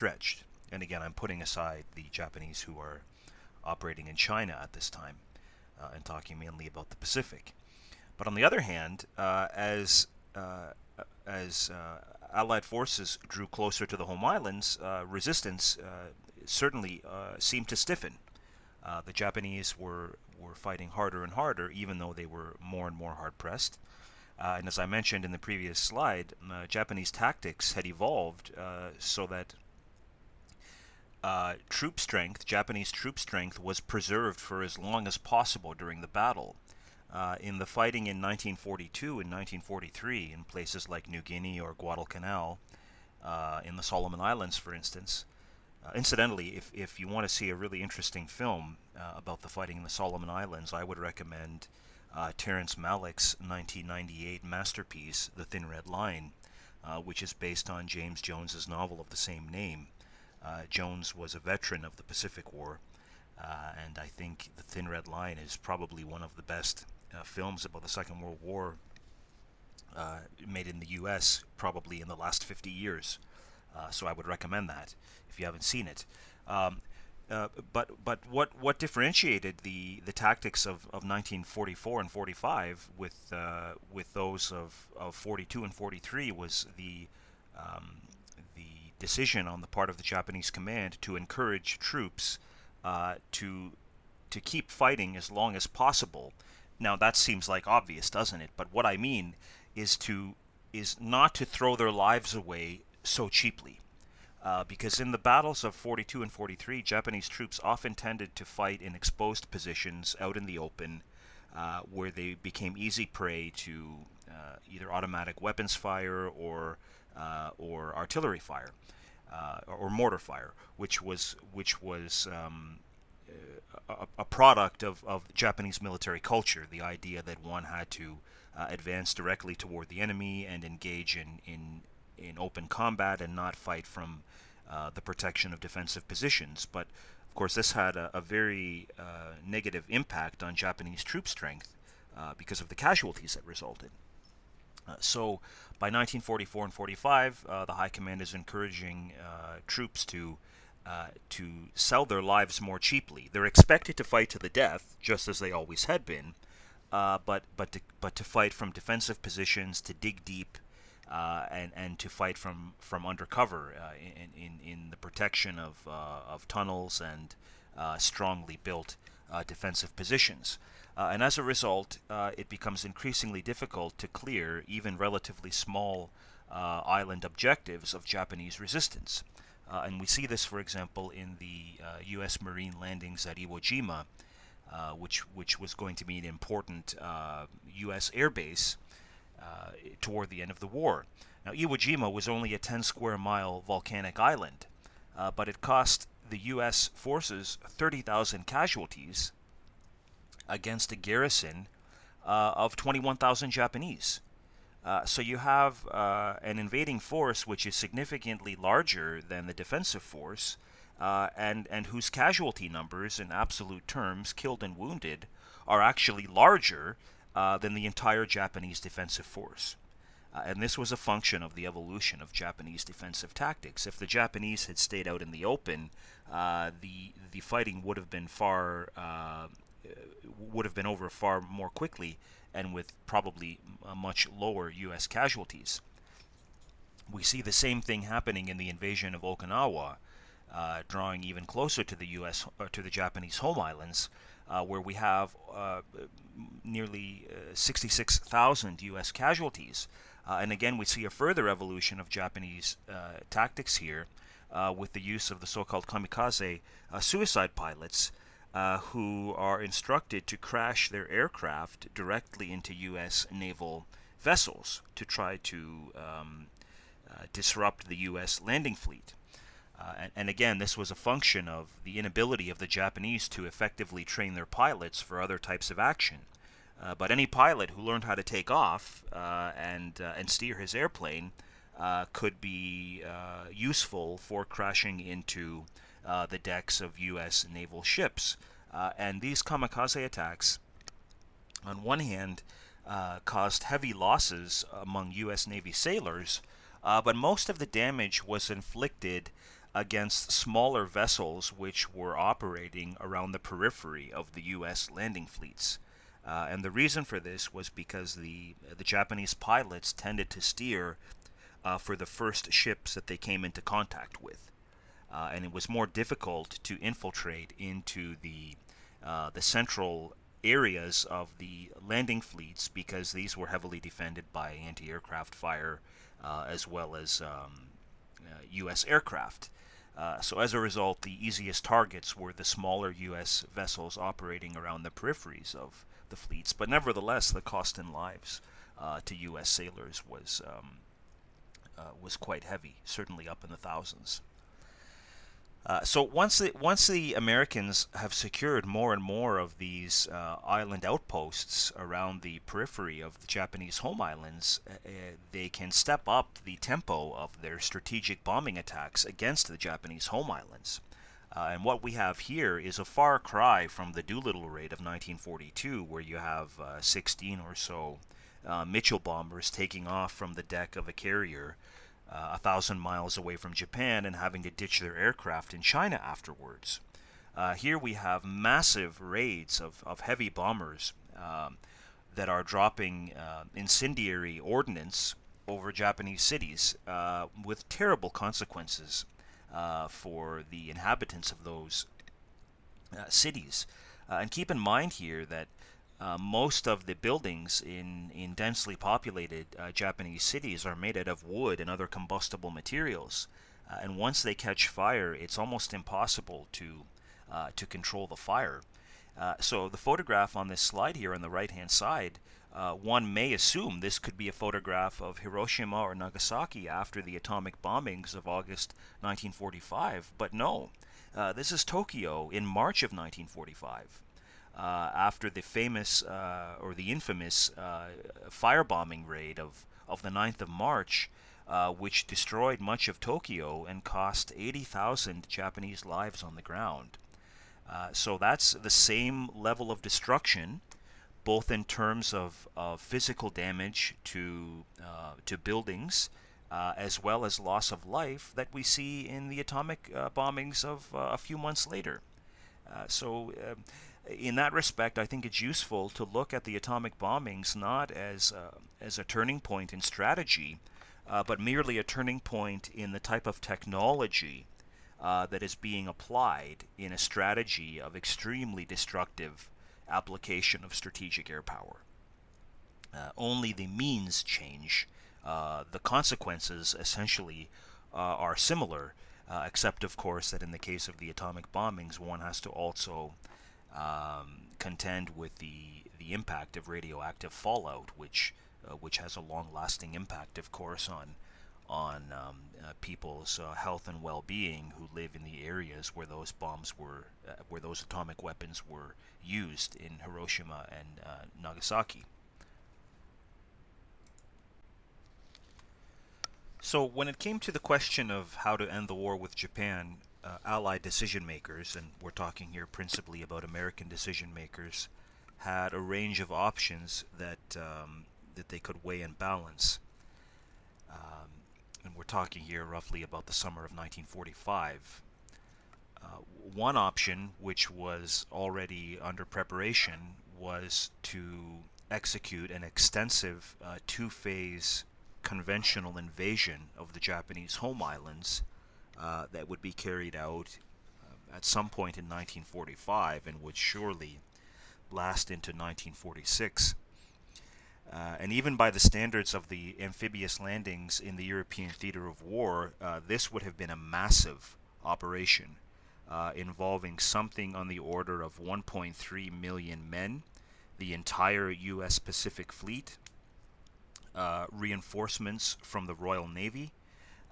stretched. And again, I'm putting aside the Japanese who are operating in China at this time and talking mainly about the Pacific. But on the other hand, uh, as Allied forces drew closer to the home islands, resistance certainly seemed to stiffen. The Japanese were fighting harder and harder, even though they were more and more hard pressed. And as I mentioned in the previous slide, Japanese tactics had evolved so that Japanese troop strength, was preserved for as long as possible during the battle. In the fighting in 1942 and 1943 in places like New Guinea or Guadalcanal, in the Solomon Islands, for instance. Incidentally, if you want to see a really interesting film about the fighting in the Solomon Islands, I would recommend Terrence Malick's 1998 masterpiece, The Thin Red Line, which is based on James Jones's novel of the same name. Jones was a veteran of the Pacific War, and I think The Thin Red Line is probably one of the best films about the Second World War made in the U.S. probably in the last 50 years. So I would recommend that if you haven't seen it. Um, but what differentiated the tactics of 1944 and 45 with those of 42 and 43 was the decision on the part of the Japanese command to encourage troops to keep fighting as long as possible. Now that seems like obvious, doesn't it? But what I mean is not to throw their lives away so cheaply. Because in the battles of 42 and 43, Japanese troops often tended to fight in exposed positions out in the open, where they became easy prey to either automatic weapons fire or artillery fire or mortar fire, which was a product of Japanese military culture. The idea that one had to advance directly toward the enemy and engage in open combat and not fight from the protection of defensive positions. But of course, this had a very negative impact on Japanese troop strength because of the casualties that resulted. So by 1944 and 45, the High Command is encouraging troops to sell their lives more cheaply. They're expected to fight to the death, just as they always had been, but to fight from defensive positions, to dig deep, and to fight from undercover in the protection of tunnels and strongly built defensive positions. And as a result, it becomes increasingly difficult to clear even relatively small island objectives of Japanese resistance. And we see this, for example, in the U.S. Marine landings at Iwo Jima, which was going to be an important U.S. air base toward the end of the war. Now, Iwo Jima was only a 10 square mile volcanic island, but it cost the U.S. forces 30,000 casualties against a garrison of 21,000 Japanese. So you have an invading force which is significantly larger than the defensive force, and whose casualty numbers in absolute terms, killed and wounded, are actually larger than the entire Japanese defensive force. And this was a function of the evolution of Japanese defensive tactics. If the Japanese had stayed out in the open, the fighting would have been over far more quickly, and with probably much lower U.S. casualties. We see the same thing happening in the invasion of Okinawa, drawing even closer to the U.S. To the Japanese home islands, where we have nearly 66,000 U.S. casualties. And again, we see a further evolution of Japanese tactics here, with the use of the so-called kamikaze suicide pilots, who are instructed to crash their aircraft directly into U.S. naval vessels to try to disrupt the U.S. landing fleet. And again, this was a function of the inability of the Japanese to effectively train their pilots for other types of action. But any pilot who learned how to take off and steer his airplane could be useful for crashing into the decks of U.S. naval ships. And these kamikaze attacks, on one hand, caused heavy losses among U.S. Navy sailors, but most of the damage was inflicted against smaller vessels which were operating around the periphery of the U.S. landing fleets. And the reason for this was because the Japanese pilots tended to steer for the first ships that they came into contact with, and it was more difficult to infiltrate into the central areas of the landing fleets because these were heavily defended by anti-aircraft fire as well as U.S. aircraft. So as a result, the easiest targets were the smaller U.S. vessels operating around the peripheries of the fleets. But nevertheless, the cost in lives to U.S. sailors was quite heavy, certainly up in the thousands. So once the Americans have secured more and more of these island outposts around the periphery of the Japanese home islands, they can step up the tempo of their strategic bombing attacks against the Japanese home islands. And what we have here is a far cry from the Doolittle raid of 1942, where you have 16 or so Mitchell bombers taking off from the deck of a carrier 1,000 miles away from Japan and having to ditch their aircraft in China afterwards. Here we have massive raids of heavy bombers that are dropping incendiary ordnance over Japanese cities with terrible consequences for the inhabitants of those cities. And keep in mind here that most of the buildings in densely populated Japanese cities are made out of wood and other combustible materials. And once they catch fire, it's almost impossible to control the fire. So the photograph on this slide here on the right-hand side, one may assume this could be a photograph of Hiroshima or Nagasaki after the atomic bombings of August 1945, but no. This is Tokyo in March of 1945. After the famous or the infamous firebombing raid of the 9th of March, which destroyed much of Tokyo and cost 80,000 Japanese lives on the ground. So that's the same level of destruction, both in terms of physical damage to buildings, as well as loss of life that we see in the atomic bombings of a few months later. In that respect, I think it's useful to look at the atomic bombings not as a turning point in strategy, but merely a turning point in the type of technology that is being applied in a strategy of extremely destructive application of strategic air power. Only the means change. The consequences essentially are similar, except of course that in the case of the atomic bombings, one has to also contend with the impact of radioactive fallout, which has a long-lasting impact, of course, on people's health and well-being who live in the areas where those where those atomic weapons were used in Hiroshima and Nagasaki. So when it came to the question of how to end the war with Japan, Allied decision makers, and we're talking here principally about American decision makers, had a range of options that they could weigh and balance. And we're talking here roughly about the summer of 1945. One option, which was already under preparation, was to execute an extensive two-phase conventional invasion of the Japanese home islands that would be carried out at some point in 1945 and would surely last into 1946. And even by the standards of the amphibious landings in the European theater of war, this would have been a massive operation involving something on the order of 1.3 million men, the entire U.S. Pacific Fleet, reinforcements from the Royal Navy,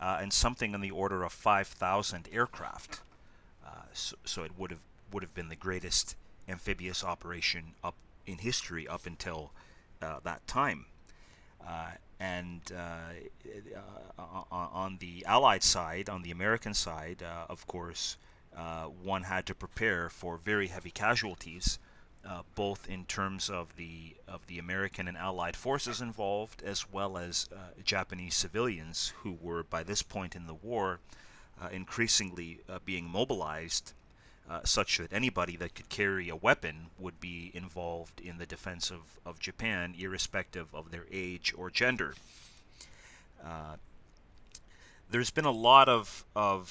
and something on the order of 5,000 aircraft. So it would have been the greatest amphibious operation up in history up until that time. On the Allied side, on the American side, of course, one had to prepare for very heavy casualties, both in terms of the American and Allied forces involved, as well as Japanese civilians who were by this point in the war increasingly being mobilized, such that anybody that could carry a weapon would be involved in the defense of Japan, irrespective of their age or gender. Uh, there's been a lot of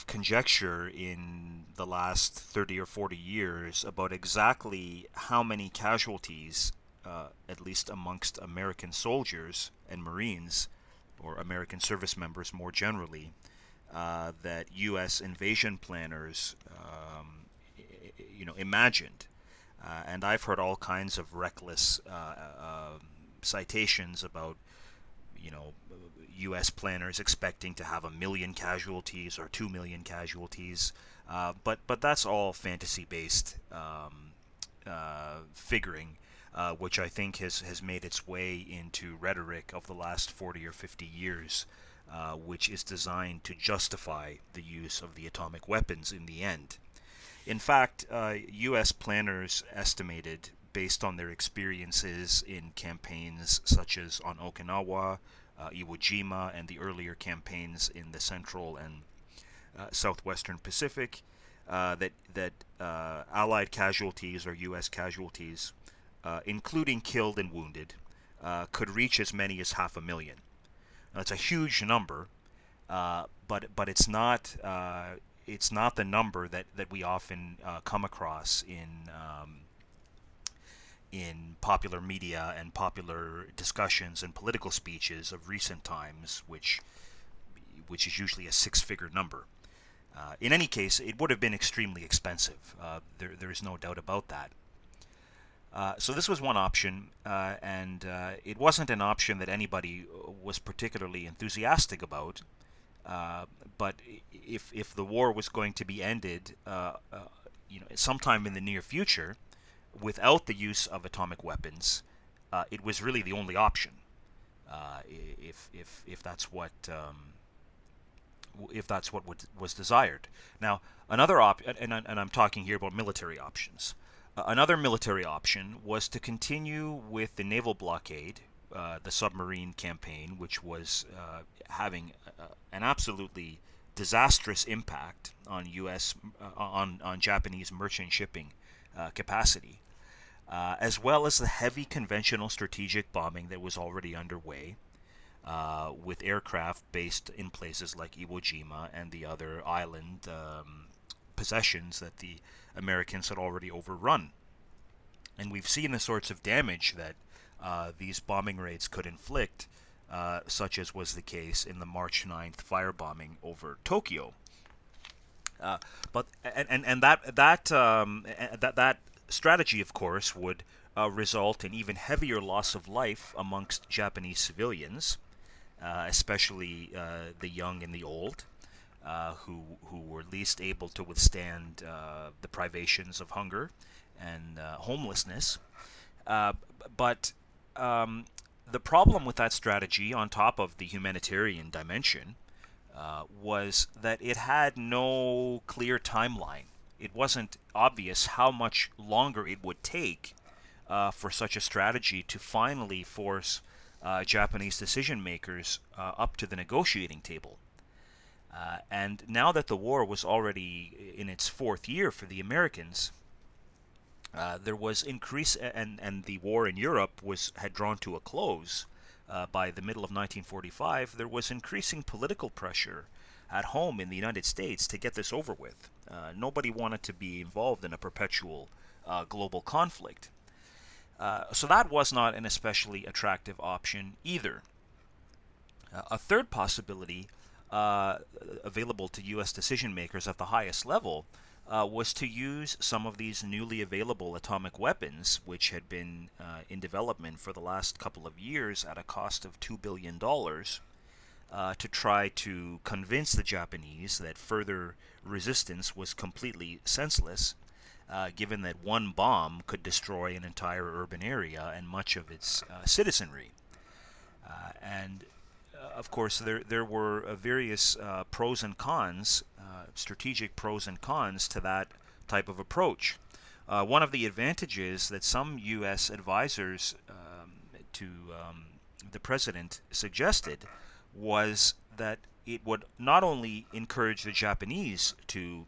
conjecture in the last 30 or 40 years about exactly how many casualties, at least amongst American soldiers and Marines, or American service members more generally, that U.S. invasion planners, imagined. And I've heard all kinds of reckless citations about, you know, U.S. planners expecting to have 1 million casualties or 2 million casualties, but that's all fantasy-based figuring, which I think has made its way into rhetoric of the last 40 or 50 years, which is designed to justify the use of the atomic weapons in the end. In fact, U.S. planners estimated, based on their experiences in campaigns such as on Okinawa, Iwo Jima, and the earlier campaigns in the Central and Southwestern Pacific, that Allied casualties or U.S. casualties, including killed and wounded, could reach as many as 500,000. That's a huge number, but it's not the number that we often come across in popular media and popular discussions and political speeches of recent times, which is usually a six-figure number. In any case, it would have been extremely expensive. There is no doubt about that. So this was one option, and it wasn't an option that anybody was particularly enthusiastic about. But if the war was going to be ended, sometime in the near future, without the use of atomic weapons, it was really the only option. If that's what was desired. Now, another and I'm talking here about military options. Another military option was to continue with the naval blockade, the submarine campaign, which was having an absolutely disastrous impact on U.S. On Japanese merchant shipping capacity, as well as the heavy conventional strategic bombing that was already underway, with aircraft based in places like Iwo Jima and the other island possessions that the Americans had already overrun. And we've seen the sorts of damage that these bombing raids could inflict, such as was the case in the March 9th firebombing over Tokyo. That strategy, of course, would result in even heavier loss of life amongst Japanese civilians, especially the young and the old, who were least able to withstand the privations of hunger and homelessness. But the problem with that strategy, on top of the humanitarian dimension, was that it had no clear timeline. It wasn't obvious how much longer it would take for such a strategy to finally force Japanese decision makers up to the negotiating table. And now that the war was already in its fourth year for the Americans, there was increase, and the war in Europe had drawn to a close by the middle of 1945. There was increasing political pressure at home in the United States to get this over with. Nobody wanted to be involved in a perpetual global conflict. So that was not an especially attractive option either. A third possibility available to U.S. decision makers at the highest level was to use some of these newly available atomic weapons, which had been in development for the last couple of years at a cost of $2 billion, to try to convince the Japanese that further resistance was completely senseless, given that one bomb could destroy an entire urban area and much of its citizenry. And of course, there were various pros and cons, strategic pros and cons to that type of approach. One of the advantages that some U.S. advisors to the president suggested was that it would not only encourage the Japanese to